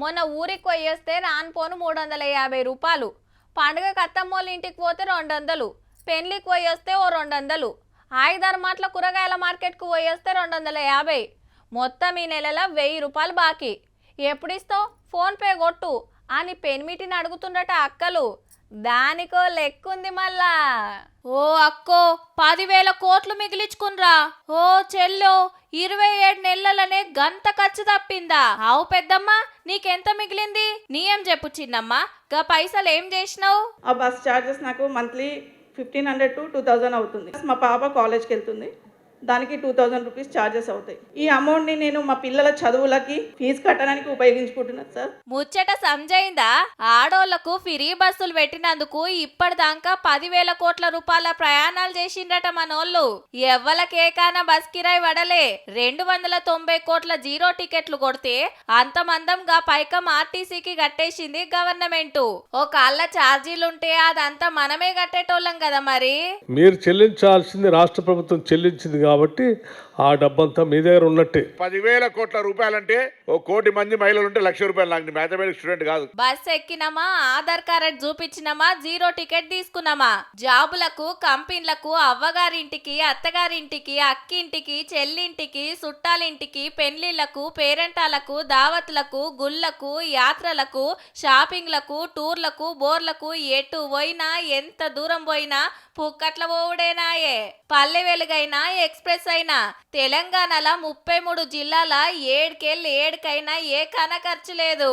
మొన్న ఊరికి పోయేస్తే రానిపోను 350 రూపాయలు. పండుగకి అత్తమ్మోళ్ళ ఇంటికి పోతే 200, పెళ్లికి పోయేస్తే ఓ 200, ఆయుధర్మాట్ల కూరగాయల మార్కెట్కు పోయేస్తే 250. మొత్తం ఈ నెలలో 1000 రూపాయలు బాకీ. ఎప్పుడిస్తావు? ఫోన్పే కొట్టు అని పెనిమిటిని అడుగుతుండట అక్కలు. దానికో లెక్కుంది మళ్ళా. ఓ అక్కో, 10,000 కోట్లు మిగిలించుకున్రా. ఓ చెల్లో, 27 నెలలనే గంత ఖర్చు తప్పిందా? ఆవు పెద్దమ్మ, నీకెంత మిగిలింది? నీయం చెప్పు చిన్నమ్మ, గా పైసలు ఏం చేసినావు? ఆ బస్ ఛార్జెస్ నాకు మంత్లీ 1500 to 2000 అవుతుంది. మా పాప కాలేజ్కి వెళ్తుంది, దానికి 2000 రూపీస్ ఛార్జెస్ అవుతాయి. ఈ అమౌంట్ని నేను మా పిల్లల చదువులకి ఫీజు కట్టడానికి ఉపయోగించుకుంటున్నాను సార్. ముచ్చట సంజయిందా? ఆడోళ్లకు ఫ్రీ బస్సులు పెట్టినందుకు ఇప్పటిదాకా 10,000 కోట్ల రూపాయల ప్రయాణాలు చేసిండట మనోళ్ళు. ఎవ్వలకేకాన బస్ కిరాయి వడలే. 290 కోట్ల జీరో టికెట్లు కొడితే అంతమందంగా పైకం ఆర్టీసీకి కట్టేసింది గవర్నమెంట్. ఓ కాళ్ళ ఛార్జీలుంటే అదంతా మనమే కట్టేటోళ్ళం కదా. మరి మీరు చెల్లించాల్సింది రాష్ట్ర ప్రభుత్వం చెల్లించింది కాబట్టి ఆ డబ్బంతా మీ దగ్గర ఉన్నట్టే. 10,000 కోట్ల రూపాయలంటే ఓ 1 కోటి మంది మహిళలు ఉంటే 1,00,000 రూపాయలు. నాకు మ్యాథమెటిక్స్ స్టూడెంట్ కాదు. బస్ ఎక్కినామా, ఆధార్ కార్డ్ చూపించినామా, జీరో టికెట్ తీసుకున్నామా, జాబులకు, కంపెనీలకు, అవ్వగారింటికి, అత్తగారింటికి, అక్కింటికి, చెల్లింటికి, చుట్టాలింటికి, పెళ్లిళ్లకు, పేరెంటాలకు, దావత్లకు, గుళ్ళకు, యాత్రలకు, షాపింగ్లకు, టూర్లకు, బోర్లకు, ఎటు పోయినా ఎంత దూరం పోయినా పుక్కట్ల పోవుడేనాయే. పల్లె వెలుగైనా, ఎక్స్ప్రెస్ అయినా తెలంగాణలో 33 జిల్లాల 7 కెళ్ళి 7కైనా ఏ కన ఖర్చు లేదు.